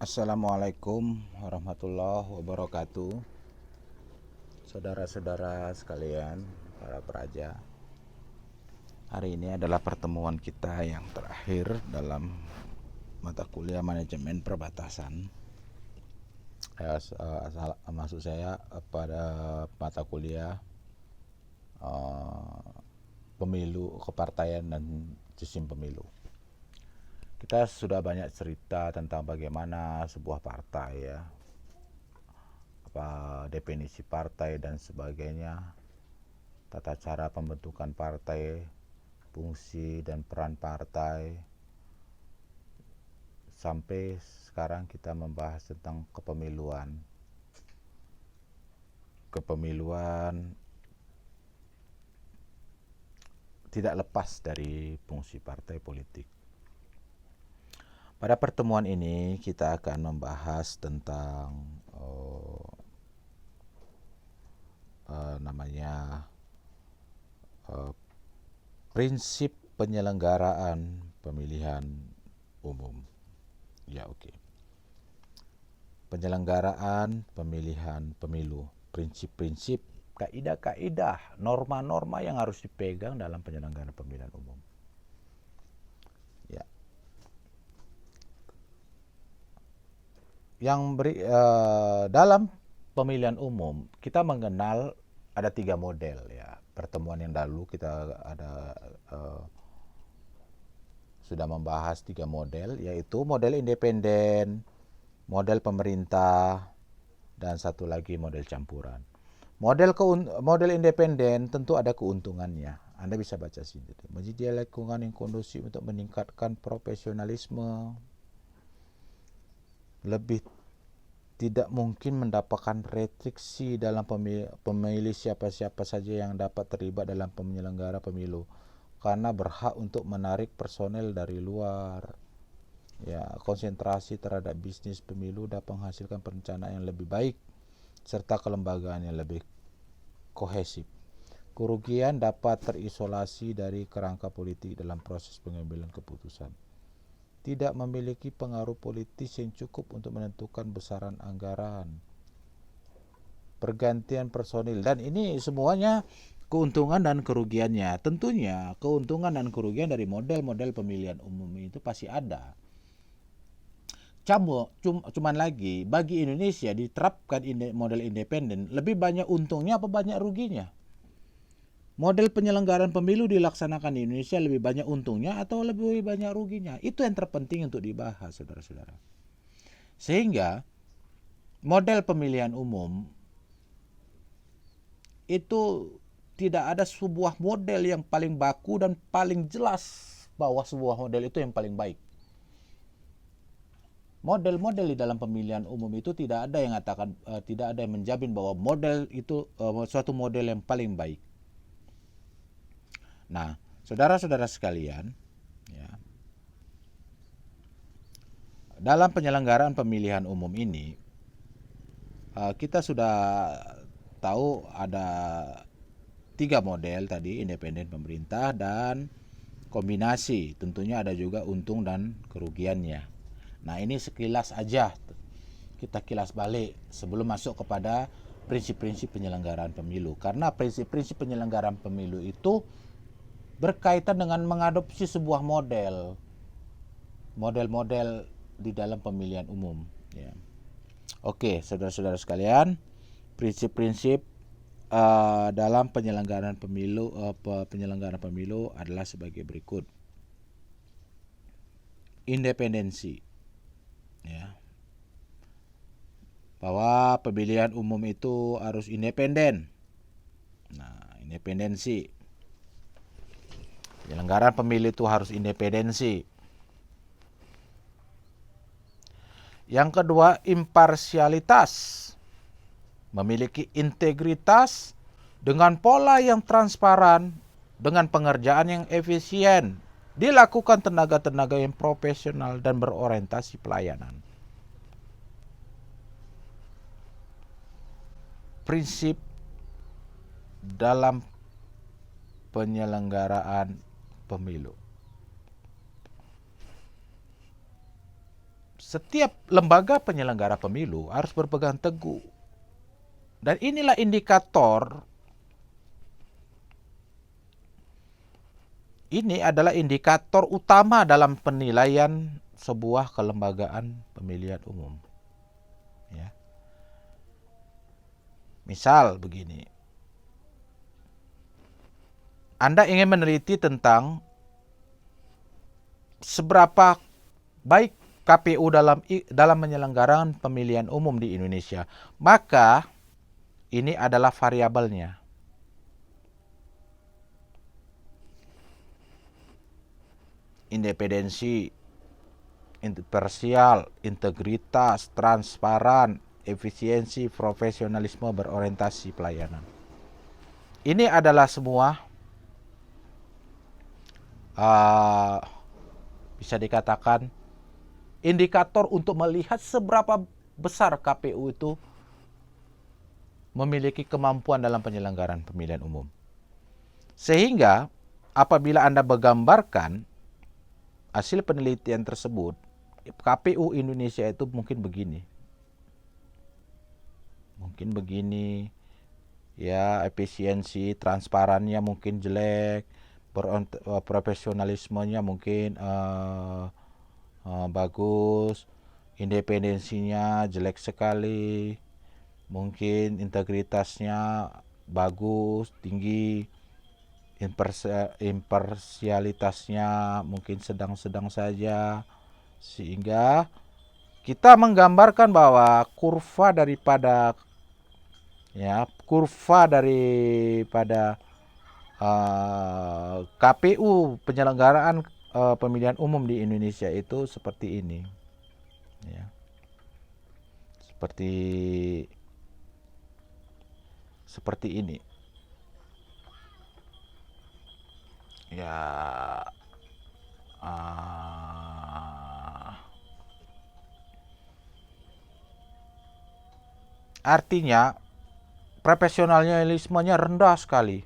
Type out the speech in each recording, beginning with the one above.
Assalamualaikum warahmatullahi wabarakatuh. Saudara-saudara sekalian, para peraja. Hari ini adalah pertemuan kita yang terakhir dalam mata kuliah manajemen perbatasan. Maksud saya pada mata kuliah pemilu, kepartaian dan sistem pemilu. Kita sudah banyak cerita tentang bagaimana sebuah partai, ya, apa definisi partai dan sebagainya, tata cara pembentukan partai, fungsi dan peran partai, sampai sekarang kita membahas tentang kepemiluan. Kepemiluan tidak lepas dari fungsi partai politik. Pada pertemuan ini kita akan membahas tentang prinsip penyelenggaraan pemilihan umum. Ya, oke. Penyelenggaraan pemilihan pemilu, prinsip-prinsip, kaidah-kaidah, norma-norma yang harus dipegang dalam penyelenggaraan pemilihan umum. Ya. Dalam pemilihan umum kita mengenal ada 3 model, ya. Pertemuan yang lalu kita sudah membahas 3 model, yaitu model independen, model pemerintah, dan satu lagi model campuran. Model independen tentu ada keuntungannya. Anda bisa baca sendiri. Menjadi lingkungan yang kondusif untuk meningkatkan profesionalisme. Lebih tidak mungkin mendapatkan restriksi dalam pemilih siapa-siapa saja yang dapat terlibat dalam penyelenggara pemilu, karena berhak untuk menarik personel dari luar. Ya, konsentrasi terhadap bisnis pemilu dapat menghasilkan perencanaan yang lebih baik serta kelembagaan yang lebih kohesif. Kerugian dapat terisolasi dari kerangka politik dalam proses pengambilan keputusan. Tidak memiliki pengaruh politis yang cukup untuk menentukan besaran anggaran. Pergantian personil, dan ini semuanya keuntungan dan kerugiannya. Tentunya keuntungan dan kerugian dari model-model pemilihan umum itu pasti ada. Cuman lagi, bagi Indonesia diterapkan model independen, lebih banyak untungnya apa banyak ruginya? Model penyelenggaraan pemilu dilaksanakan di Indonesia lebih banyak untungnya atau lebih banyak ruginya? Itu yang terpenting untuk dibahas, saudara-saudara. Sehingga model pemilihan umum itu tidak ada sebuah model yang paling baku dan paling jelas bahwa sebuah model itu yang paling baik. Model-model di dalam pemilihan umum itu tidak ada yang tidak ada yang menjamin bahwa model itu suatu model yang paling baik. Nah, saudara-saudara sekalian, ya, dalam penyelenggaraan pemilihan umum ini kita sudah tahu ada 3 model tadi, independen, pemerintah, dan kombinasi. Tentunya ada juga untung dan kerugiannya. Nah, ini sekilas aja kita kilas balik sebelum masuk kepada prinsip-prinsip penyelenggaraan pemilu. Karena prinsip-prinsip penyelenggaraan pemilu itu berkaitan dengan mengadopsi sebuah model-model di dalam pemilihan umum, ya. Oke, saudara-saudara sekalian, prinsip-prinsip dalam penyelenggaraan pemilu adalah sebagai berikut. Independensi, ya, bahwa pemilihan umum itu harus independen. Nah, independensi, penyelenggaraan pemilu itu harus independensi. Yang kedua, imparsialitas, memiliki integritas dengan pola yang transparan, dengan pengerjaan yang efisien, dilakukan tenaga-tenaga yang profesional dan berorientasi pelayanan. Prinsip dalam penyelenggaraan pemilu. setiap lembaga penyelenggara pemilu harus berpegang teguh. Dan inilah indikator, ini adalah indikator utama dalam penilaian sebuah kelembagaan pemilihan umum. Ya. Misal begini, Anda ingin meneliti tentang seberapa baik KPU dalam menyelenggarakan pemilihan umum di Indonesia, maka ini adalah variabelnya. Independensi, imparsial, integritas, transparan, efisiensi, profesionalisme, berorientasi pelayanan. Ini adalah semua bisa dikatakan indikator untuk melihat seberapa besar KPU itu memiliki kemampuan dalam penyelenggaraan pemilihan umum. Sehingga apabila Anda menggambarkan hasil penelitian tersebut, KPU Indonesia itu mungkin begini, ya, efisiensi, transparannya mungkin jelek, profesionalismenya mungkin bagus, independensinya jelek sekali, mungkin integritasnya bagus, tinggi, imparsialitasnya mungkin sedang-sedang saja, sehingga kita menggambarkan bahwa kurva daripada KPU penyelenggaraan pemilihan umum di Indonesia itu seperti ini, ya, seperti ini, ya. Artinya profesionalismenya rendah sekali.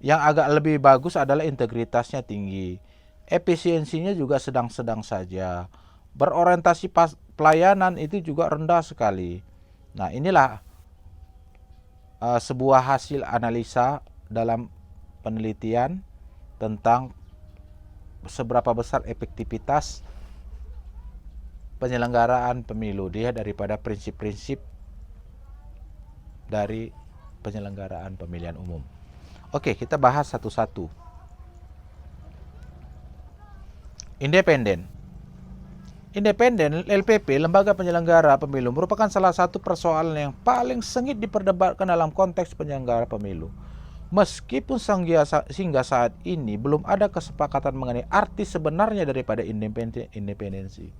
Yang agak lebih bagus adalah integritasnya tinggi, efisiensinya juga sedang-sedang saja, berorientasi pelayanan itu juga rendah sekali. Nah, inilah sebuah hasil analisa dalam penelitian tentang seberapa besar efektivitas penyelenggaraan pemilu dia daripada prinsip-prinsip dari penyelenggaraan pemilihan umum. Oke, kita bahas satu-satu. Independen, LPP, Lembaga Penyelenggara Pemilu, merupakan salah satu persoalan yang paling sengit diperdebatkan dalam konteks penyelenggara pemilu. Meskipun hingga saat ini belum ada kesepakatan mengenai arti sebenarnya daripada independensi.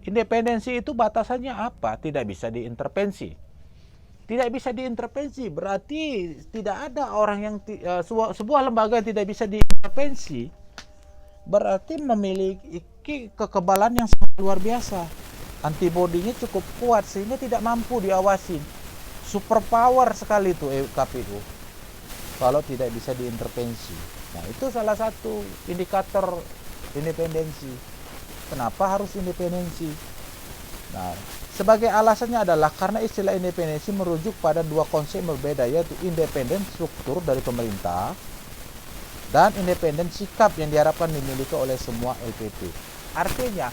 Independensi itu batasannya apa? Tidak bisa diintervensi. Tidak bisa diintervensi berarti tidak ada orang yang sebuah lembaga yang tidak bisa diintervensi, berarti memiliki kekebalan yang sangat luar biasa. Antibodinya cukup kuat sehingga tidak mampu diawasi. Superpower sekali itu KPU kalau tidak bisa diintervensi. Nah, itu salah satu indikator independensi. Kenapa harus independensi? Nah, sebagai alasannya adalah karena istilah independensi merujuk pada dua konsep berbeda, yaitu independen struktur dari pemerintah dan independen sikap yang diharapkan dimiliki oleh semua LPP. Artinya,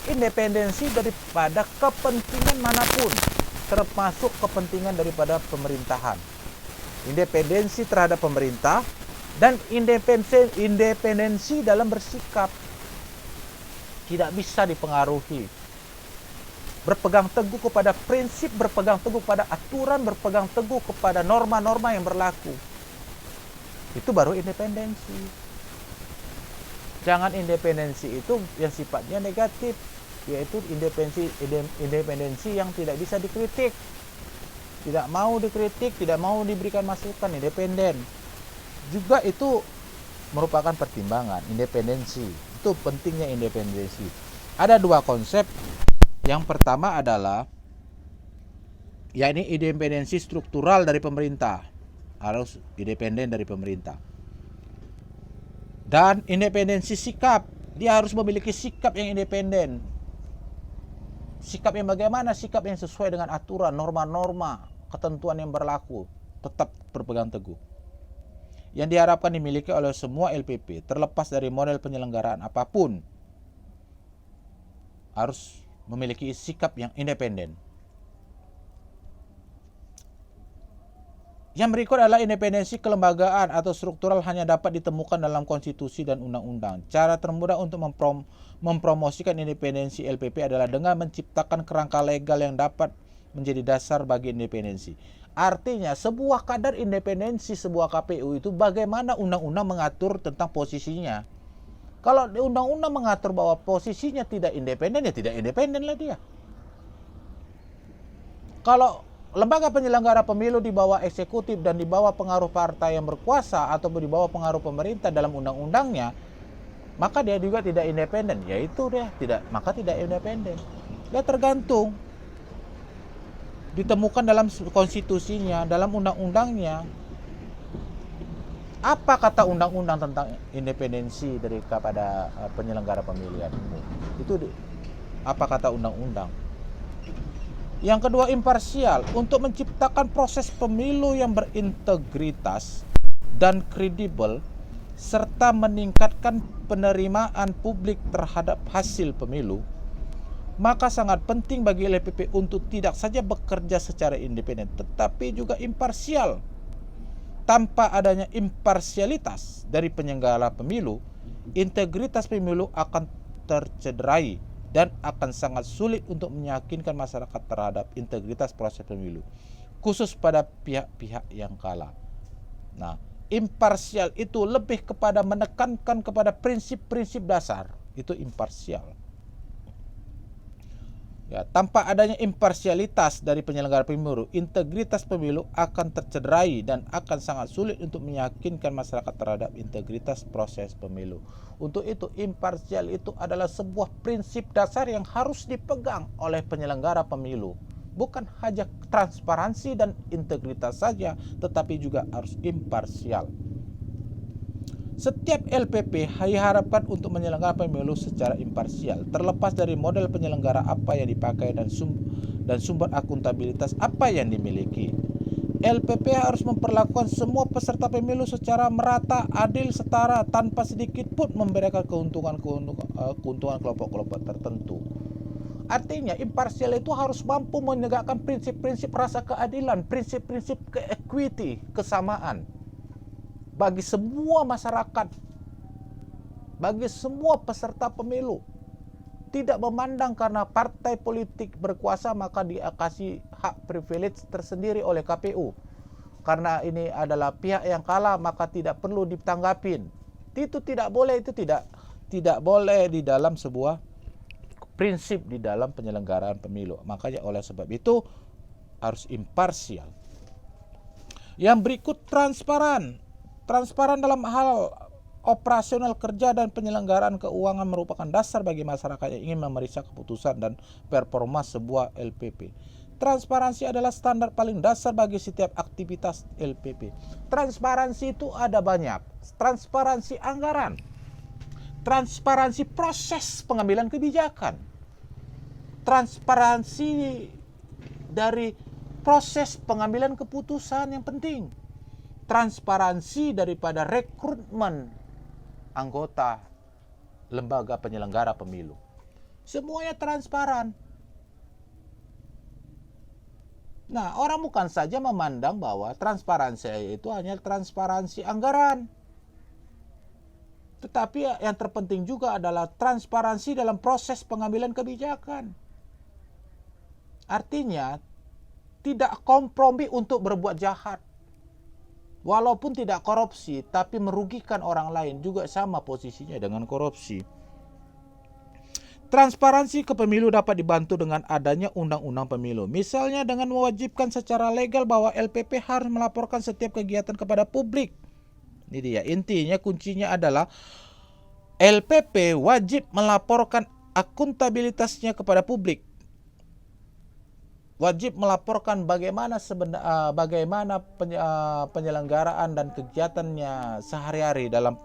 independensi daripada kepentingan manapun, termasuk kepentingan daripada pemerintahan. Independensi terhadap pemerintah dan independensi dalam bersikap. Tidak bisa dipengaruhi. Berpegang teguh kepada prinsip, berpegang teguh kepada aturan, berpegang teguh kepada norma-norma yang berlaku. Itu baru independensi. Jangan independensi itu yang sifatnya negatif, yaitu independensi yang tidak bisa dikritik. Tidak mau dikritik, tidak mau diberikan masukan, independen. Juga itu merupakan pertimbangan, independensi. Itu pentingnya independensi. Ada dua konsep. Yang pertama adalah yakni independensi struktural dari pemerintah, harus independen dari pemerintah. Dan independensi sikap, dia harus memiliki sikap yang independen. Sikap yang bagaimana? Sikap yang sesuai dengan aturan, norma-norma, ketentuan yang berlaku, tetap berpegang teguh. Yang diharapkan dimiliki oleh semua LPP, terlepas dari model penyelenggaraan apapun, harus memiliki sikap yang independen. Yang berikut adalah independensi kelembagaan atau struktural hanya dapat ditemukan dalam konstitusi dan undang-undang. Cara termudah untuk mempromosikan independensi LPP adalah dengan menciptakan kerangka legal yang dapat menjadi dasar bagi independensi. Artinya sebuah kadar independensi sebuah KPU itu bagaimana undang-undang mengatur tentang posisinya. Kalau undang-undang mengatur bahwa posisinya tidak independen, ya tidak independen lah dia. Kalau lembaga penyelenggara pemilu di bawah eksekutif dan di bawah pengaruh partai yang berkuasa atau di bawah pengaruh pemerintah dalam undang-undangnya, maka dia juga tidak independen. Yaitu dia tidak independen. Dia tergantung ditemukan dalam konstitusinya, dalam undang-undangnya. Apa kata undang-undang tentang independensi dari kepada penyelenggara pemilihan umum? Itu apa kata undang-undang? Yang kedua, imparsial, untuk menciptakan proses pemilu yang berintegritas dan kredibel serta meningkatkan penerimaan publik terhadap hasil pemilu, maka sangat penting bagi LPP untuk tidak saja bekerja secara independen tetapi juga imparsial. Tanpa adanya imparsialitas dari penyelenggara pemilu, integritas pemilu akan tercederai dan akan sangat sulit untuk meyakinkan masyarakat terhadap integritas proses pemilu, khusus pada pihak-pihak yang kalah. Nah, imparsial itu lebih kepada menekankan kepada prinsip-prinsip dasar, itu imparsial. Ya, tanpa adanya imparsialitas dari penyelenggara pemilu, integritas pemilu akan tercederai dan akan sangat sulit untuk meyakinkan masyarakat terhadap integritas proses pemilu. Untuk itu, imparsial itu adalah sebuah prinsip dasar yang harus dipegang oleh penyelenggara pemilu. Bukan hanya transparansi dan integritas saja, tetapi juga harus imparsial. Setiap LPP diharapkan untuk menyelenggarakan pemilu secara imparsial, terlepas dari model penyelenggara apa yang dipakai dan sumber akuntabilitas apa yang dimiliki. LPP harus memperlakukan semua peserta pemilu secara merata, adil, setara, tanpa sedikit pun memberikan keuntungan kelompok-kelompok tertentu. Artinya, imparsial itu harus mampu menegakkan prinsip-prinsip rasa keadilan, prinsip-prinsip equity, kesamaan bagi semua masyarakat, bagi semua peserta pemilu. Tidak memandang karena partai politik berkuasa maka dia kasih hak privilege tersendiri oleh KPU. Karena ini adalah pihak yang kalah maka tidak perlu ditanggapin. Itu tidak boleh, itu tidak boleh di dalam sebuah prinsip di dalam penyelenggaraan pemilu. Makanya oleh sebab itu harus imparsial. Yang berikut, transparan. Transparan dalam hal operasional kerja dan penyelenggaraan keuangan merupakan dasar bagi masyarakat yang ingin memeriksa keputusan dan performa sebuah LPP. Transparansi adalah standar paling dasar bagi setiap aktivitas LPP. Transparansi itu ada banyak. Transparansi anggaran, transparansi proses pengambilan kebijakan, transparansi dari proses pengambilan keputusan yang penting, transparansi daripada rekrutmen anggota lembaga penyelenggara pemilu. Semuanya transparan. Nah, orang bukan saja memandang bahwa transparansi itu hanya transparansi anggaran. Tetapi yang terpenting juga adalah transparansi dalam proses pengambilan kebijakan. Artinya, tidak kompromi untuk berbuat jahat. Walaupun tidak korupsi, tapi merugikan orang lain juga sama posisinya dengan korupsi. Transparansi ke pemilu dapat dibantu dengan adanya undang-undang pemilu. Misalnya dengan mewajibkan secara legal bahwa LPP harus melaporkan setiap kegiatan kepada publik. Ini dia, intinya kuncinya adalah LPP wajib melaporkan akuntabilitasnya kepada publik. Wajib melaporkan bagaimana penyelenggaraan dan kegiatannya sehari-hari dalam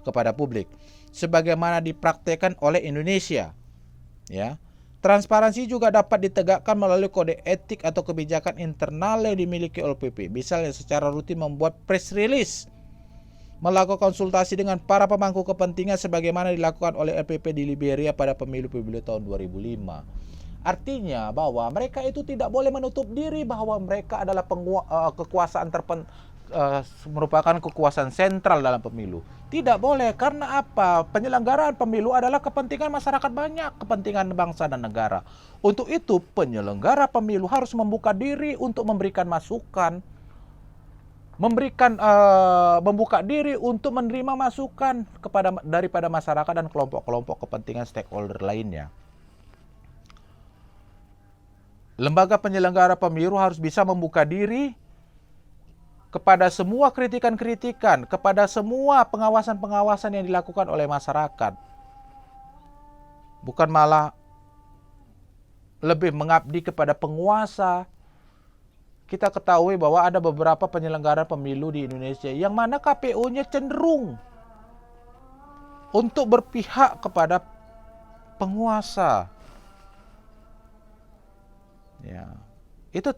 kepada publik, sebagaimana dipraktekkan oleh Indonesia. Ya. Transparansi juga dapat ditegakkan melalui kode etik atau kebijakan internal yang dimiliki LPP. Misalnya secara rutin membuat press release, melakukan konsultasi dengan para pemangku kepentingan sebagaimana dilakukan oleh LPP di Liberia pada pemilu-pemilu tahun 2005. Artinya bahwa mereka itu tidak boleh menutup diri bahwa mereka adalah kekuasaan merupakan kekuasaan sentral dalam pemilu. Tidak boleh, karena apa? Penyelenggaraan pemilu adalah kepentingan masyarakat banyak, kepentingan bangsa dan negara. Untuk itu, penyelenggara pemilu harus membuka diri untuk memberikan masukan, membuka diri untuk menerima masukan daripada masyarakat dan kelompok-kelompok kepentingan stakeholder lainnya. Lembaga penyelenggara pemilu harus bisa membuka diri kepada semua kritikan-kritikan, kepada semua pengawasan-pengawasan yang dilakukan oleh masyarakat. Bukan malah lebih mengabdi kepada penguasa. Kita ketahui bahwa ada beberapa penyelenggara pemilu di Indonesia yang mana KPU-nya cenderung untuk berpihak kepada penguasa. Ya, itu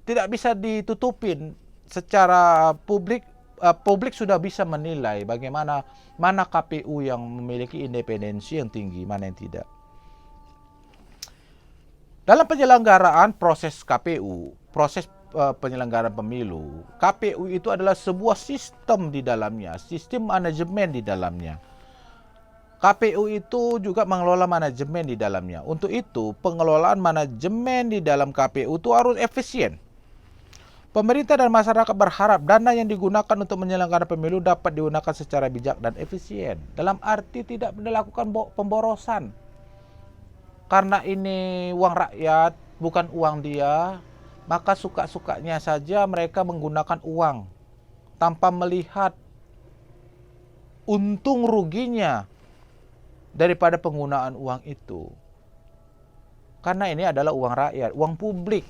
tidak bisa ditutupin secara publik. Publik sudah bisa menilai bagaimana mana KPU yang memiliki independensi yang tinggi, mana yang tidak. Dalam penyelenggaraan proses KPU, proses penyelenggaraan pemilu, KPU itu adalah sebuah sistem di dalamnya, sistem manajemen di dalamnya. KPU itu juga mengelola manajemen di dalamnya. Untuk itu, pengelolaan manajemen di dalam KPU itu harus efisien. Pemerintah dan masyarakat berharap dana yang digunakan untuk menyelenggarakan pemilu dapat digunakan secara bijak dan efisien. Dalam arti tidak melakukan pemborosan. Karena ini uang rakyat, bukan uang dia, maka suka-sukanya saja mereka menggunakan uang tanpa melihat untung ruginya daripada penggunaan uang itu. Karena ini adalah uang rakyat, uang publik.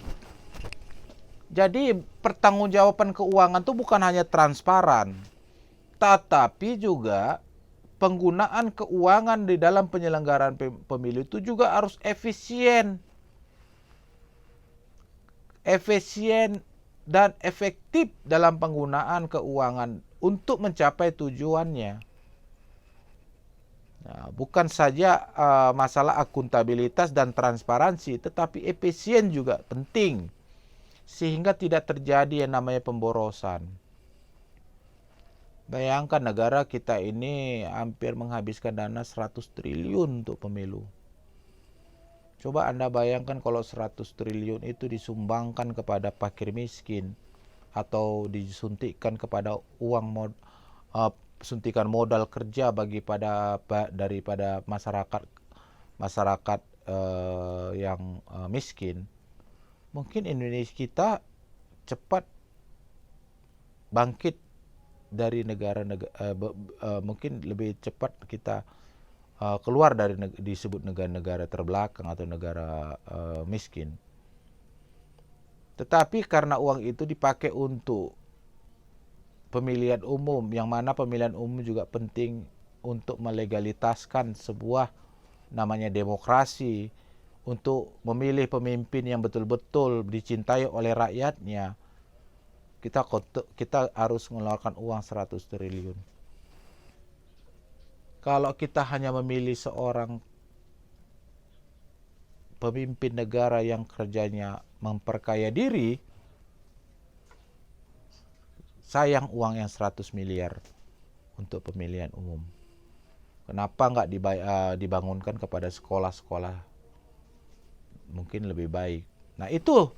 Jadi pertanggungjawaban keuangan itu bukan hanya transparan, tetapi juga penggunaan keuangan di dalam penyelenggaraan pemilu itu juga harus efisien. Efisien dan efektif dalam penggunaan keuangan untuk mencapai tujuannya. Nah, bukan saja masalah akuntabilitas dan transparansi, tetapi efisien juga penting, sehingga tidak terjadi yang namanya pemborosan. Bayangkan negara kita ini hampir menghabiskan dana 100 triliun untuk pemilu. Coba Anda bayangkan kalau 100 triliun itu disumbangkan kepada fakir miskin atau disuntikkan kepada suntikan modal kerja daripada masyarakat yang miskin, mungkin Indonesia kita cepat bangkit dari mungkin lebih cepat kita keluar dari disebut negara-negara terbelakang atau negara miskin. Tetapi karena uang itu dipakai untuk pemilihan umum, yang mana pemilihan umum juga penting untuk melegalitaskan sebuah namanya demokrasi, untuk memilih pemimpin yang betul-betul dicintai oleh rakyatnya. Kita harus mengeluarkan uang 100 triliun. Kalau kita hanya memilih seorang pemimpin negara yang kerjanya memperkaya diri, sayang uang yang 100 miliar untuk pemilihan umum. Kenapa nggak dibangunkan kepada sekolah-sekolah mungkin lebih baik. Nah itu,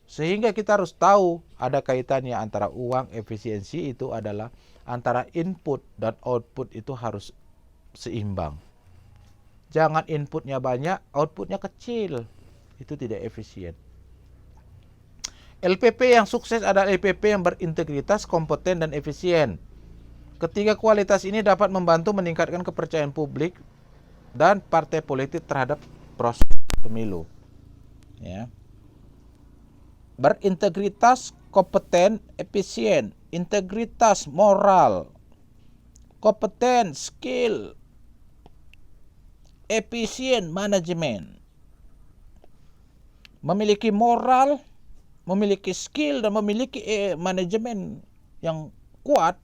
sehingga kita harus tahu ada kaitannya antara uang, efisiensi itu adalah antara input dan output itu harus seimbang. Jangan inputnya banyak, outputnya kecil. Itu tidak efisien. LPP yang sukses adalah LPP yang berintegritas, kompeten, dan efisien. Ketiga kualitas ini dapat membantu meningkatkan kepercayaan publik dan partai politik terhadap proses pemilu. Ya. Berintegritas, kompeten, efisien. Integritas, moral. Kompeten, skill. efisien manajemen, memiliki moral, memiliki skill, dan memiliki manajemen yang kuat,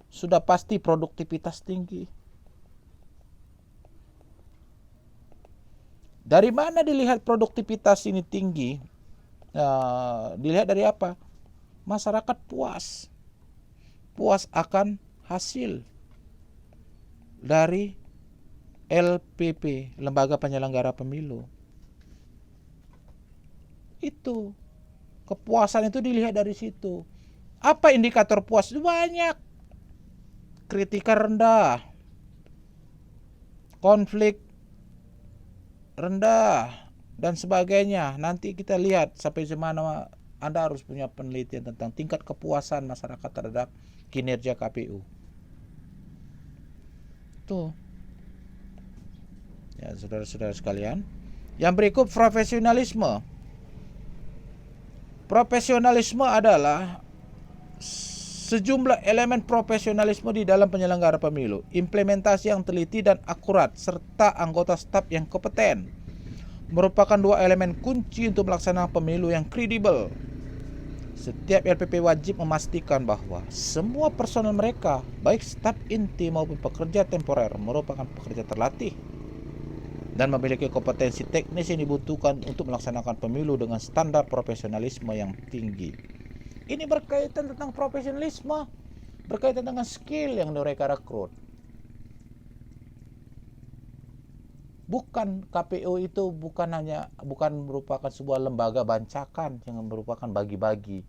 sudah pasti produktivitas tinggi. Dari mana dilihat produktivitas ini tinggi? Dilihat dari apa? Masyarakat puas akan hasil dari LPP, Lembaga Penyelenggara Pemilu. Itu kepuasan itu dilihat dari situ. Apa indikator puas? Banyak. Kritika rendah, konflik rendah, dan sebagainya. Nanti kita lihat sampai semana. Anda harus punya penelitian tentang tingkat kepuasan masyarakat terhadap kinerja KPU. Tuh. Ya, saudara-saudara sekalian. Yang berikut profesionalisme. Profesionalisme adalah sejumlah elemen profesionalisme di dalam penyelenggara pemilu, implementasi yang teliti dan akurat, serta anggota staf yang kompeten, merupakan dua elemen kunci untuk melaksanakan pemilu yang kredibel. Setiap LPP wajib memastikan bahwa semua personel mereka, baik staf inti maupun pekerja temporer, merupakan pekerja terlatih dan memiliki kompetensi teknis yang dibutuhkan untuk melaksanakan pemilu dengan standar profesionalisme yang tinggi. Ini berkaitan tentang profesionalisme, berkaitan dengan skill yang mereka rekrut. Bukan, KPU itu bukan merupakan sebuah lembaga bancakan yang merupakan bagi-bagi.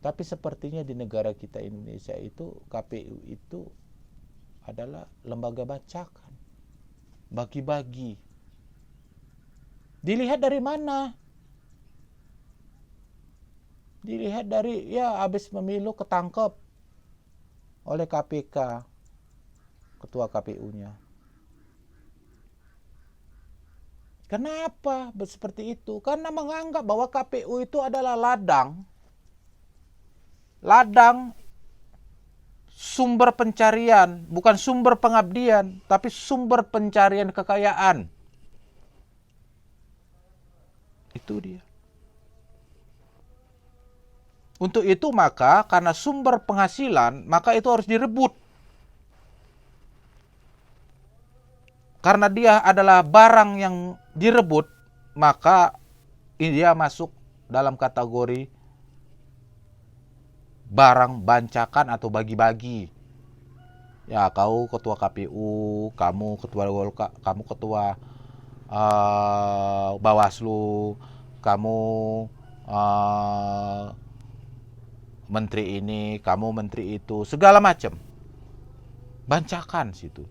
Tapi sepertinya di negara kita Indonesia itu KPU itu adalah lembaga bancakan, bagi-bagi. Dilihat dari mana? Dilihat dari habis pemilu ketangkep oleh KPK, ketua KPU-nya. Kenapa seperti itu? Karena menganggap bahwa KPU itu adalah ladang sumber pencarian, bukan sumber pengabdian, tapi sumber pencarian kekayaan. Itu dia. Untuk itu maka karena sumber penghasilan, maka itu harus direbut. Karena dia adalah barang yang direbut, maka dia masuk dalam kategori barang bancakan atau bagi-bagi. Ya, kau ketua KPU, kamu ketua Golkar, kamu ketua Bawaslu, kamu menteri ini, kamu menteri itu, segala macam. Bancakan situ.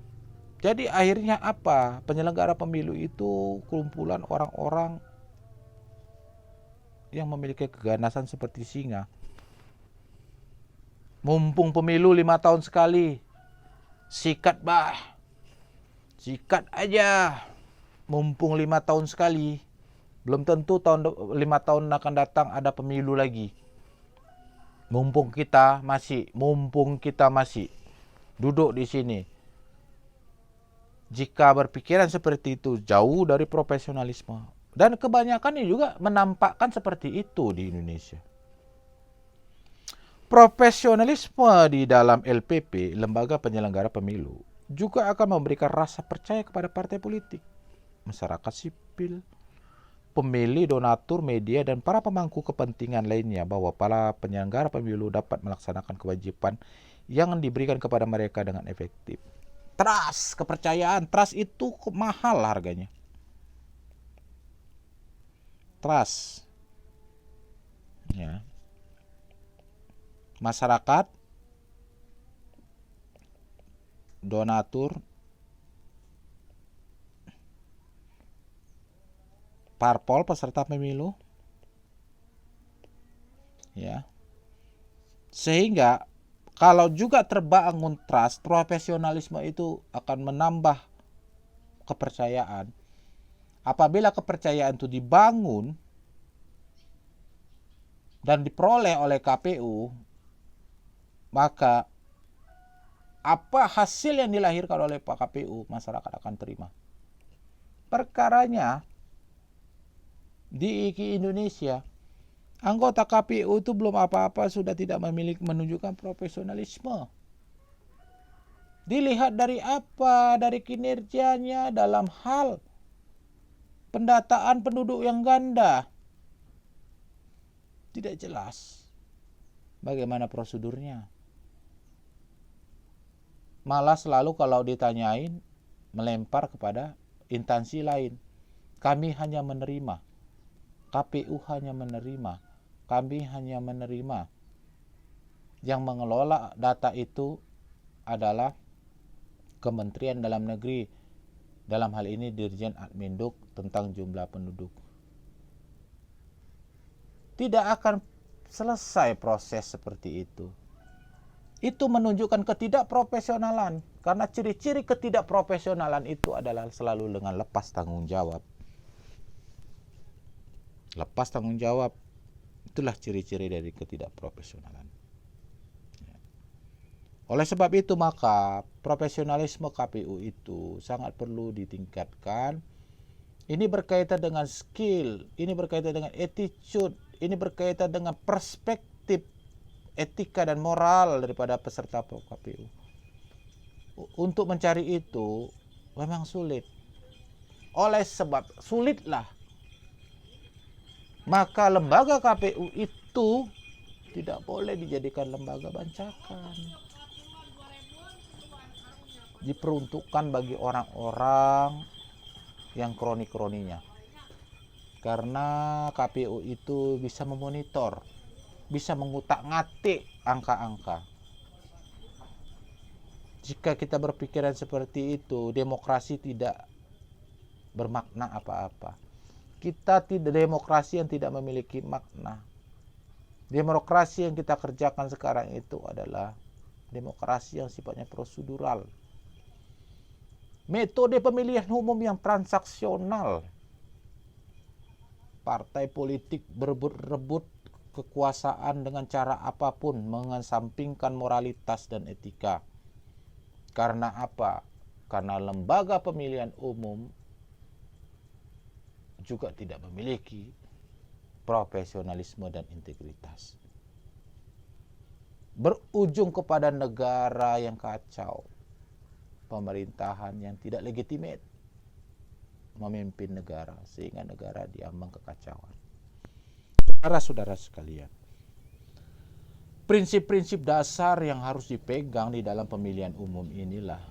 Jadi akhirnya apa? Penyelenggara pemilu itu kumpulan orang-orang yang memiliki keganasan seperti singa. Mumpung pemilu 5 tahun sekali, sikat aja. Mumpung 5 tahun sekali, belum tentu 5 tahun akan datang ada pemilu lagi. Mumpung kita masih duduk di sini. Jika berpikiran seperti itu, jauh dari profesionalisme. Dan kebanyakannya juga menampakkan seperti itu di Indonesia. Profesionalisme di dalam LPP, Lembaga Penyelenggara Pemilu, juga akan memberikan rasa percaya kepada partai politik, masyarakat sipil, pemilih, donatur, media, dan para pemangku kepentingan lainnya bahwa para penyelenggara pemilu dapat melaksanakan kewajiban yang diberikan kepada mereka dengan efektif. Trust, kepercayaan, trust itu mahal harganya. Trust. Ya. Masyarakat, donatur, parpol peserta pemilu. Ya. Sehingga kalau juga terbangun trust, profesionalisme itu akan menambah kepercayaan. Apabila kepercayaan itu dibangun dan diperoleh oleh KPU, maka apa hasil yang dilahirkan oleh Pak KPU, masyarakat akan terima. Perkaranya di Indonesia, anggota KPU itu belum apa-apa sudah tidak memiliki menunjukkan profesionalisme. Dilihat dari apa? Dari kinerjanya dalam hal pendataan penduduk yang ganda. Tidak jelas bagaimana prosedurnya. Malah selalu kalau ditanyain melempar kepada instansi lain. Kami hanya menerima. KPU hanya menerima. Kami hanya menerima. Yang mengelola data itu adalah Kementerian Dalam Negeri. Dalam hal ini Dirjen Adminduk tentang jumlah penduduk. Tidak akan selesai proses seperti itu. Itu menunjukkan ketidakprofesionalan. Karena ciri-ciri ketidakprofesionalan itu adalah selalu dengan lepas tanggung jawab. Lepas tanggung jawab, itulah ciri-ciri dari ketidakprofesionalan. Oleh sebab itu maka profesionalisme KPU itu sangat perlu ditingkatkan. Ini berkaitan dengan skill, ini berkaitan dengan attitude, ini berkaitan dengan perspektif etika dan moral daripada peserta KPU. Untuk mencari itu memang sulit. Oleh sebab sulitlah, maka lembaga KPU itu tidak boleh dijadikan lembaga bancakan. Diperuntukkan bagi orang-orang yang kroni-kroninya. Karena KPU itu bisa memonitor, bisa mengutak-ngatik angka-angka. Jika kita berpikiran seperti itu, demokrasi tidak bermakna apa-apa. Kita tidak demokrasi yang tidak memiliki makna. Demokrasi yang kita kerjakan sekarang itu adalah demokrasi yang sifatnya prosedural. Metode pemilihan umum yang transaksional. Partai politik berebut kekuasaan dengan cara apapun, mengesampingkan moralitas dan etika. Karena apa? Karena lembaga pemilihan umum juga tidak memiliki profesionalisme dan integritas. Berujung kepada negara yang kacau. Pemerintahan yang tidak legitimate memimpin negara sehingga negara diambang kekacauan. Saudara-saudara sekalian, prinsip-prinsip dasar yang harus dipegang di dalam pemilihan umum inilah,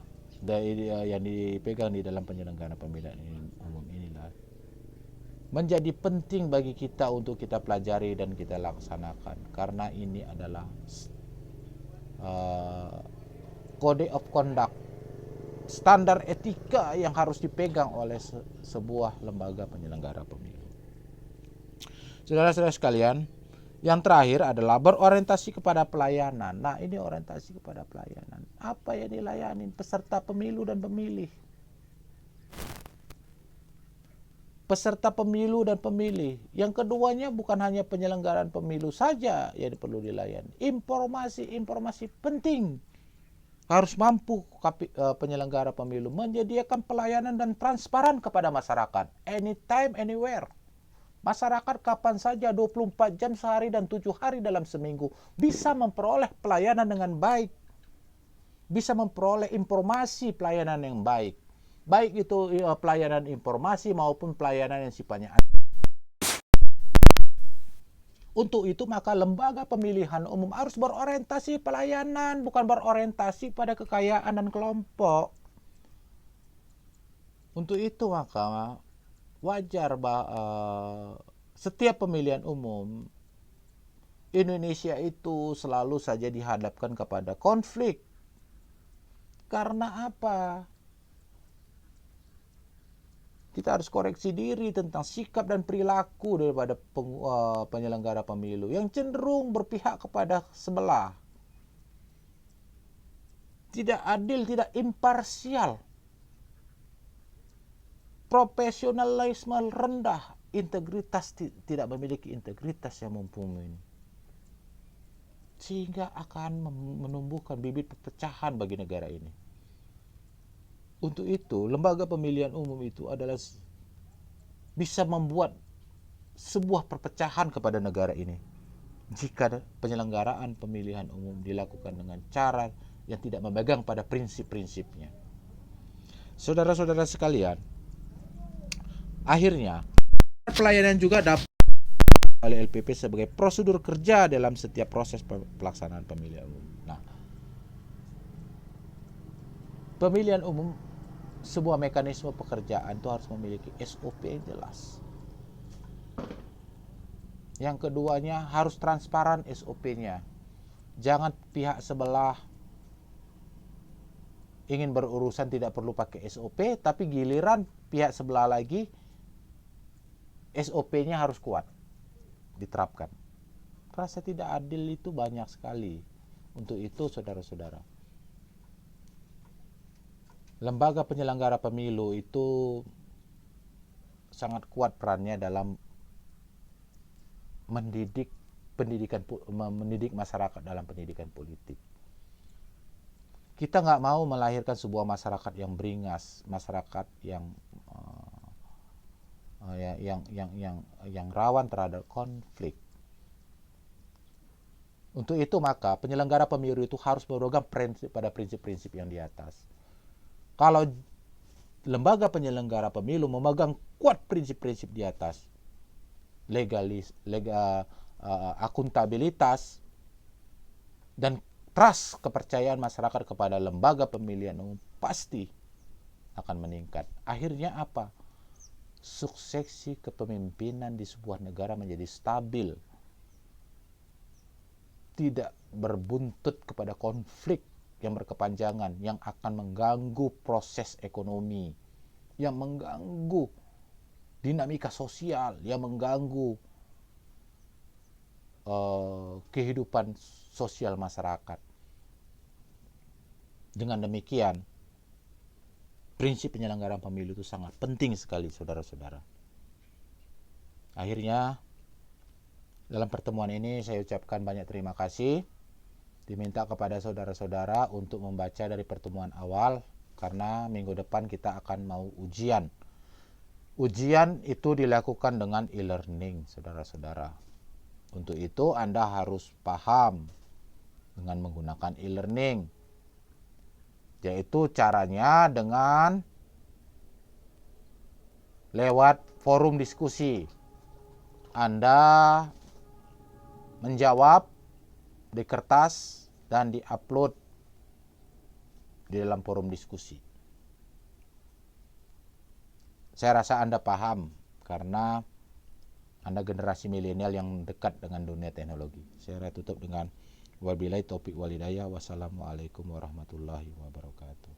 yang dipegang di dalam penyelenggaraan pemilihan umum inilah menjadi penting bagi kita untuk kita pelajari dan kita laksanakan, karena ini adalah kode of conduct, standar etika yang harus dipegang oleh sebuah lembaga penyelenggara pemilu. Saudara-saudara sekalian, yang terakhir adalah berorientasi kepada pelayanan. Nah, ini orientasi kepada pelayanan. Apa yang dilayani peserta pemilu dan pemilih? Peserta pemilu dan pemilih. Yang keduanya bukan hanya penyelenggaraan pemilu saja yang perlu dilayani. Informasi penting. Harus mampu penyelenggara pemilu menyediakan pelayanan dan transparan kepada masyarakat. Anytime, anywhere. Masyarakat kapan saja 24 jam sehari dan 7 hari dalam seminggu bisa memperoleh pelayanan dengan baik. Bisa memperoleh informasi pelayanan yang baik. Baik itu pelayanan informasi maupun pelayanan yang sifatnya. Untuk itu maka lembaga pemilihan umum harus berorientasi pelayanan, bukan berorientasi pada kekayaan dan kelompok. Untuk itu maka wajar setiap pemilihan umum Indonesia itu selalu saja dihadapkan kepada konflik. Karena apa? Kita harus koreksi diri tentang sikap dan perilaku daripada penyelenggara pemilu yang cenderung berpihak kepada sebelah. Tidak adil, tidak imparsial. Profesionalisme rendah, integritas tidak memiliki integritas yang mumpuni. sehingga akan menumbuhkan bibit perpecahan bagi negara ini. Untuk itu, lembaga pemilihan umum itu adalah bisa membuat sebuah perpecahan kepada negara ini jika penyelenggaraan pemilihan umum dilakukan dengan cara yang tidak memegang pada prinsip-prinsipnya. Saudara-saudara sekalian, akhirnya pelayanan juga dapat oleh LPP sebagai prosedur kerja dalam setiap proses pelaksanaan pemilihan umum. Nah, pemilihan umum sebuah mekanisme pekerjaan itu harus memiliki SOP yang jelas. Yang keduanya harus transparan SOP-nya. Jangan pihak sebelah ingin berurusan tidak perlu pakai SOP, tapi giliran pihak sebelah lagi SOP-nya harus kuat diterapkan. Rasa tidak adil itu banyak sekali. Untuk itu, saudara-saudara, lembaga penyelenggara pemilu itu sangat kuat perannya dalam mendidik masyarakat dalam pendidikan politik. Kita nggak mau melahirkan sebuah masyarakat yang beringas, masyarakat yang rawan terhadap konflik. Untuk itu maka penyelenggara pemilu itu harus berpegang pada prinsip-prinsip yang di atas. Kalau lembaga penyelenggara pemilu memegang kuat prinsip-prinsip di atas, akuntabilitas dan trust kepercayaan masyarakat kepada lembaga pemilihan umum pasti akan meningkat. Akhirnya apa? Suksesi kepemimpinan di sebuah negara menjadi stabil, tidak berbuntut kepada konflik yang berkepanjangan yang akan mengganggu proses ekonomi, yang mengganggu dinamika sosial, yang mengganggu kehidupan sosial masyarakat. Dengan demikian, prinsip penyelenggaraan pemilu itu sangat penting sekali, saudara-saudara. Akhirnya, dalam pertemuan ini saya ucapkan banyak terima kasih. Diminta kepada saudara-saudara untuk membaca dari pertemuan awal, karena minggu depan kita akan mau ujian. Ujian itu dilakukan dengan e-learning, saudara-saudara. Untuk itu Anda harus paham dengan menggunakan e-learning. Yaitu caranya dengan lewat forum diskusi. Anda menjawab di kertas dan di-upload di dalam forum diskusi. Saya rasa Anda paham karena Anda generasi milenial yang dekat dengan dunia teknologi. Saya tutup dengan wabillahi taufiq wal hidayah. Wassalamualaikum warahmatullahi wabarakatuh.